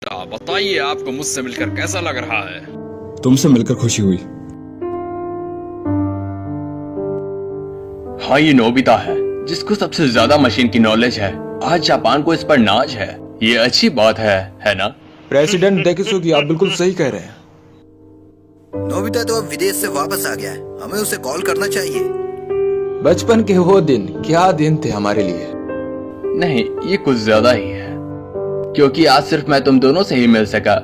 बताइए, आपको मुझसे मिलकर कैसा लग रहा है? तुमसे मिलकर खुशी हुई। हाँ, ये नोबिता है जिसको सबसे ज्यादा मशीन की नॉलेज है। आज जापान को इस पर नाज है। ये अच्छी बात है ना? प्रेसिडेंट डेकिसुगी, आप बिल्कुल सही कह रहे हैं। नोबिता तो अब विदेश से वापस आ गया है, हमें उसे कॉल करना चाहिए। बचपन के वो दिन क्या दिन थे हमारे लिए। नहीं, ये कुछ ज्यादा ही है, क्योंकि आज सिर्फ मैं तुम दोनों से ही मिल सका।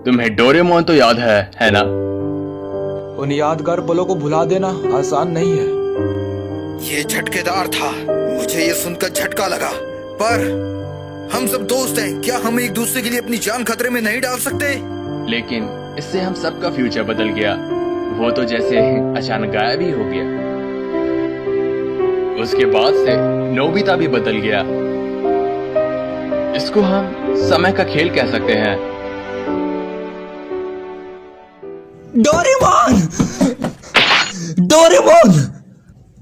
तुम्हें डोरेमोन तो याद है ना? उन यादगार पलों को भुला देना आसान नहीं है। ये झटकेदार था, मुझे ये सुनकर झटका लगा। पर हम सब दोस्त हैं, क्या हम एक दूसरे के लिए अपनी जान खतरे में नहीं डाल सकते? लेकिन इससे हम सबका फ्यूचर बदल गया। वो तो जैसे अचानक गायब ही हो गया। उसके बाद से नोबिता भी बदल गया। इसको हम समय का खेल कह सकते हैं। डोरेमोन! डोरेमोन!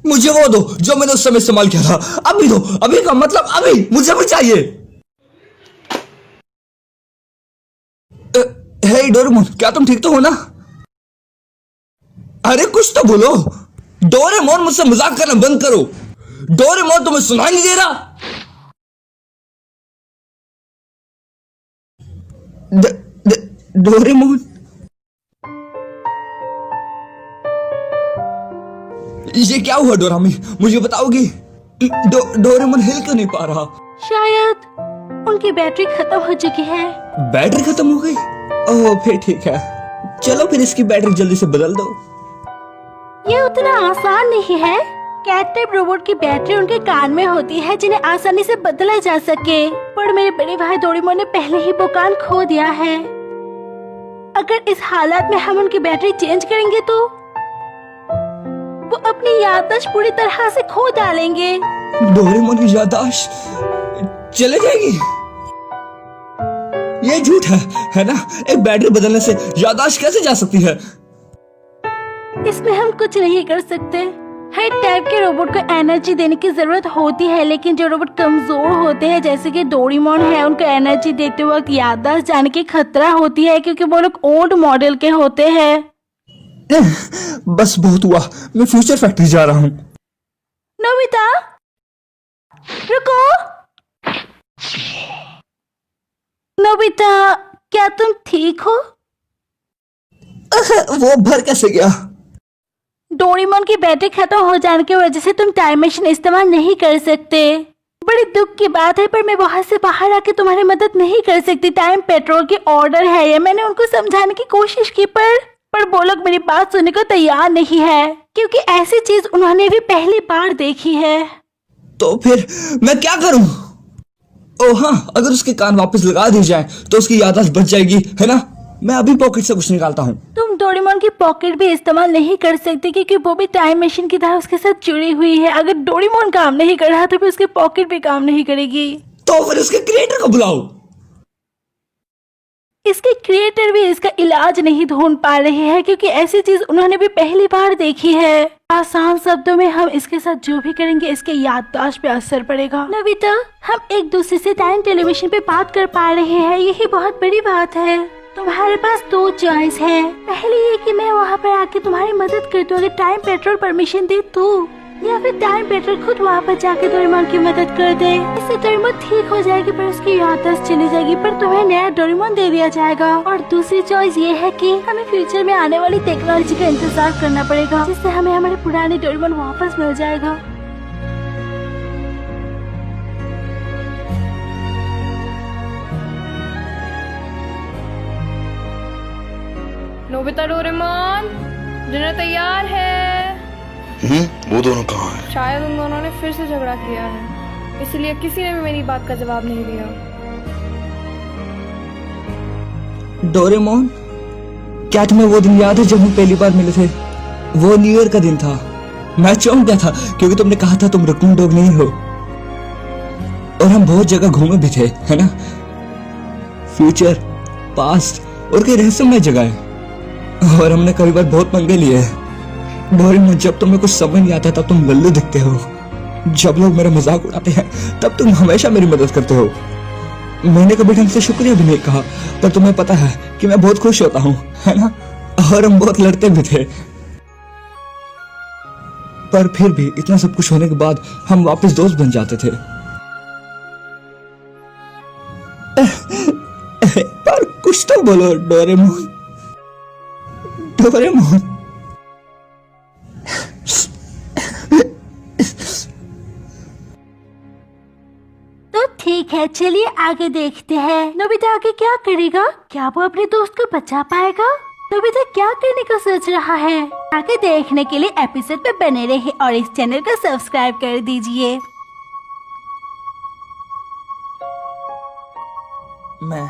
मुझे वो दो जो मैंने उस समय इस्तेमाल किया था। अभी दो, अभी का मतलब अभी, मुझे भी चाहिए। हे डोरेमोन, क्या तुम ठीक तो हो ना? अरे कुछ तो बोलो। डोरेमोन, मुझसे मजाक करना बंद करो। डोरेमोन, तुम्हें सुनाई नहीं दे रहा? डोरेमोन, ये क्या हुआ डोरामी? मुझे बताओगी? डोरेमोन हिल क्यों नहीं पा रहा? शायद उनकी बैटरी खत्म हो चुकी है। बैटरी खत्म हो गई? ओह, फिर ठीक है। चलो फिर इसकी बैटरी जल्दी से बदल दो। ये उतना आसान नहीं है। कैट टाइप रोबोट की बैटरी उनके कान में होती है, जिन्हें आसानी से बदला जा सके। पर मेरे बड़े भाई डोरेमोन ने पहले ही वो कान खो दिया है। अगर इस हालत में हम उनकी बैटरी चेंज करेंगे तो वो अपनी याददाश्त पूरी तरह से खो डालेंगे। डोरेमोन की याददाश्त चले जाएगी? ये झूठ है ना? एक बैटरी बदलने से याददाश्त कैसे जा सकती है? इसमें हम कुछ नहीं कर सकते। हर टाइप के रोबोट को एनर्जी देने की जरूरत होती है, लेकिन जो रोबोट कमजोर होते हैं जैसे कि डोरेमोन है, उनको एनर्जी देते वक्त याददाश्त जाने की खतरा होती है, क्योंकि वो लोग ओल्ड मॉडल के होते हैं। बस बहुत हुआ, मैं फ्यूचर फैक्ट्री जा रहा हूँ। नोबिता, रुको। नोबिता, क्या तुम ठीक हो? वो भर कैसे गया? डोरेमोन की बैटरी खत्म हो जाने की वजह से तुम टाइम मशीन इस्तेमाल नहीं कर सकते। बड़ी दुख की बात है, पर मैं वहां से बाहर आके तुम्हारी मदद नहीं कर सकती। टाइम पेट्रोल की ऑर्डर है ये। मैंने उनको समझाने की कोशिश की, पर वो लोग मेरी बात सुनने को तैयार नहीं है, क्योंकि ऐसी चीज उन्होंने भी पहली बार देखी है। तो फिर मैं क्या करूं? ओह हाँ, अगर उसके कान वापस लगा दी जाए तो उसकी याददाश्त बच जाएगी, है ना? मैं अभी पॉकेट से कुछ निकालता हूँ। तुम डोरेमोन की पॉकेट भी इस्तेमाल नहीं कर सकते, क्योंकि वो भी टाइम मशीन की तरह उसके साथ जुड़ी हुई है। अगर डोरेमोन काम नहीं कर रहा तो फिर उसकी पॉकेट भी काम नहीं करेगी। तो फिर उसके क्रिएटर को बुलाओ। इसके क्रिएटर भी इसका इलाज नहीं ढूंढ पा रहे हैं, क्योंकि ऐसी चीज उन्होंने भी पहली बार देखी है। आसान शब्दों में हम इसके साथ जो भी करेंगे इसके याददाश्त पे असर पड़ेगा। नोबिता, हम एक दूसरे से टाइम टेलीविजन पे बात कर पा रहे हैं, यही बहुत बड़ी बात है। तुम्हारे पास दो चॉइस है। पहली ये कि मैं वहाँ पर आके तुम्हारी मदद कर दूं, अगर टाइम पेट्रोल परमिशन दे तो, या फिर टाइम पेट्रोल खुद वहाँ पर जाके डोरेमोन की मदद कर दे। इससे डोरेमोन ठीक हो जाएगी, पर उसकी याददाश्त चली जाएगी, पर तुम्हें नया डोरेमोन दे दिया जाएगा। और दूसरी चॉइस ये है कि हमें फ्यूचर में आने वाली टेक्नोलॉजी का इंतजार करना पड़ेगा, जिससे हमें हमारे पुराने डोरेमोन वापस मिल जाएगा। नोबिता, डोरेमोन, डिनर तैयार है। वो दोनों कहाँ हैं? शायद उन दोनों ने फिर से झगड़ा किया है, इसलिए किसी ने भी मेरी बात का जवाब नहीं दिया। डोरेमोन, क्या तुम्हें वो दिन याद है जब हम पहली बार मिले थे? वो न्यू ईयर का दिन था। मैं चौंक गया था क्योंकि तुमने कहा था तुम रकून डॉग नहीं हो, और हम बहुत जगह घूमे भी थे, है ना? फ्यूचर, पास्ट और कई रहस्यमय जगह है, और हमने कई बार बहुत पंगे लिए हैं। डोरेमोन, जब तुम्हें कुछ समझ नहीं आता तब तुम लल्लू दिखते हो, जब लोग मेरा मजाक उड़ाते हैं तब तुम हमेशा मेरी मदद करते हो। मैंने कभी ढंग से शुक्रिया भी नहीं कहा, पर तुम्हें पता है कि मैं बहुत खुश होता हूँ, है ना? और हम बहुत लड़ते भी थे, पर फिर भी इतना सब कुछ होने के बाद हम वापस दोस्त बन जाते थे। पर कुछ तो बोलो डोरेमोन। डोरेमोन। तो ठीक है, चलिए आगे देखते हैं। नोबिता आगे क्या करेगा? क्या वो अपने दोस्त को बचा पाएगा? नोबिता क्या करने का सोच रहा है? आगे देखने के लिए एपिसोड पे बने रहिए और इस चैनल को सब्सक्राइब कर दीजिए। मैं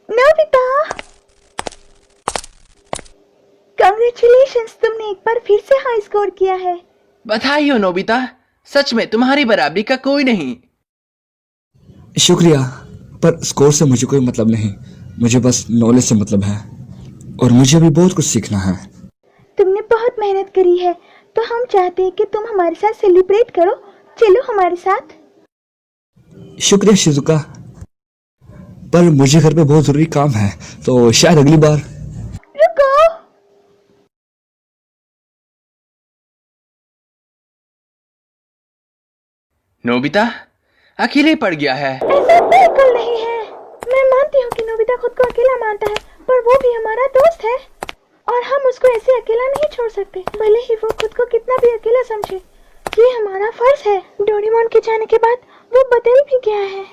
नोबिता, कांग्रेचुलेशंस, तुमने एक बार फिर से हाई स्कोर किया है। बधाई हो नोबिता, सच में तुम्हारी बराबरी का कोई नहीं। शुक्रिया, पर स्कोर से मुझे कोई मतलब नहीं। मुझे बस नॉलेज से मतलब है और मुझे भी बहुत कुछ सीखना है। तुमने बहुत मेहनत करी है, तो हम चाहते हैं कि तुम हमारे साथ सेलिब्रेट करो। चलो हमारे साथ। शुक्रिया शिजुका, पर मुझे घर पे बहुत जरूरी काम है, तो शायद अगली बार। रुको, नोबिता अकेले पड़ गया है। ऐसा बिल्कुल नहीं है। मैं मानती हूँ कि नोबिता खुद को अकेला मानता है, पर वो भी हमारा दोस्त है और हम उसको ऐसे अकेला नहीं छोड़ सकते, भले ही वो खुद को कितना भी अकेला समझे। ये हमारा फर्ज है। डोरेमोन के जाने के बाद वो बदल भी गया है।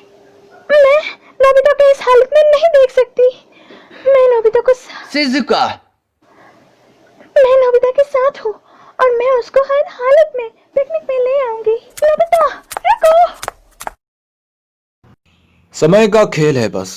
मैं नोबिता को इस हालत में नहीं देख सकती। मैं नोबिता को शिजुका, मैं नोबिता के साथ हूँ और मैं उसको हर हालत में पिकनिक में ले आऊंगी। नोबिता रुको। समय का खेल है बस।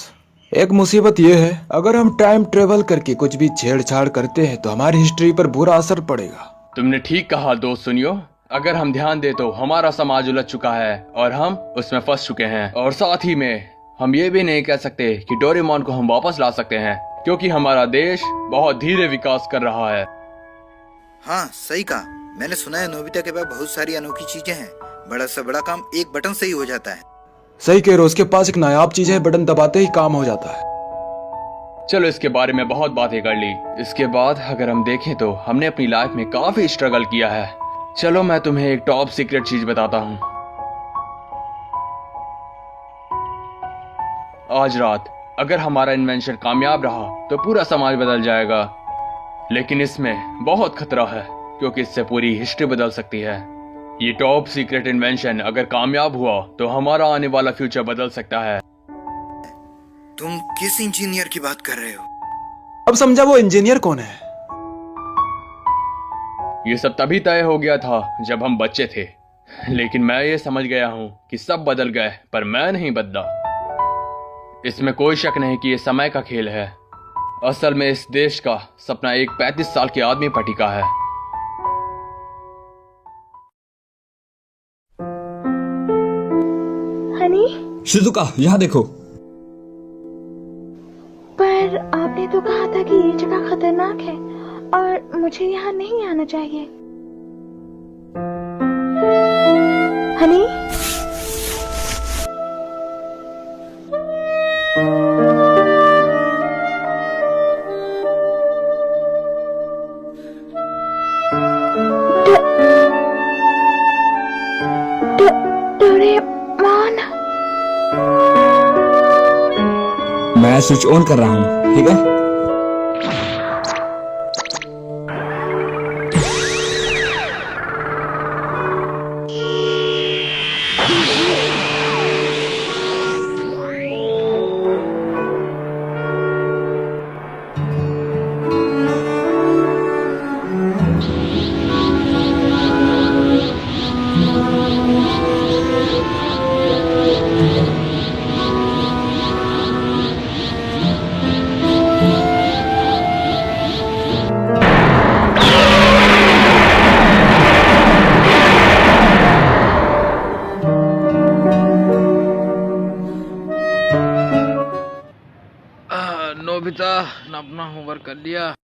एक मुसीबत यह है, अगर हम टाइम ट्रेवल करके कुछ भी छेड़छाड़ करते हैं तो हमारी हिस्ट्री पर बुरा असर पड़ेगा। तुमने ठीक कहा दोस्त। सुनियो, अगर हम ध्यान दे तो हमारा समाज उलझ चुका है और हम उसमें फंस चुके हैं। और साथ ही में हम ये भी नहीं कह सकते कि डोरेमोन को हम वापस ला सकते हैं, क्योंकि हमारा देश बहुत धीरे विकास कर रहा है। हाँ, सही कहा। मैंने सुना है नोबिता के पास बहुत सारी अनोखी चीजें हैं। बड़ा से बड़ा काम एक बटन से ही हो जाता है। सही कह रहे हो, उसके पास एक नायाब चीज है, बटन दबाते ही काम हो जाता है। चलो इसके बारे में बहुत बातें कर ली। इसके बाद अगर हम देखें तो हमने अपनी लाइफ में काफी स्ट्रगल किया है। चलो मैं तुम्हें एक टॉप सीक्रेट चीज बताता हूँ। आज रात अगर हमारा इन्वेंशन कामयाब रहा तो पूरा समाज बदल जाएगा, लेकिन इसमें बहुत खतरा है क्योंकि इससे पूरी हिस्ट्री बदल सकती है। ये टॉप सीक्रेट इन्वेंशन अगर कामयाब हुआ तो हमारा आने वाला फ्यूचर बदल सकता है। तुम किस इंजीनियर की बात कर रहे हो? अब समझा वो इंजीनियर कौन है। ये सब तभी तय हो गया था जब हम बच्चे थे, लेकिन मैं ये समझ गया हूँ कि सब बदल गए पर मैं नहीं बदला। इसमें कोई शक नहीं कि ये समय का खेल है। असल में इस देश का सपना एक 35 साल के आदमी पर टिका है। हनी, शिजुका, यहाँ देखो। पर आपने तो कहा था कि ये जगह खतरनाक है और मुझे यहाँ नहीं आना चाहिए। हनी, डोरेमोन, मैं स्विच ऑन कर रहा हूँ, ठीक है? नोबिता, ना अपना होमवर्क कर लिया।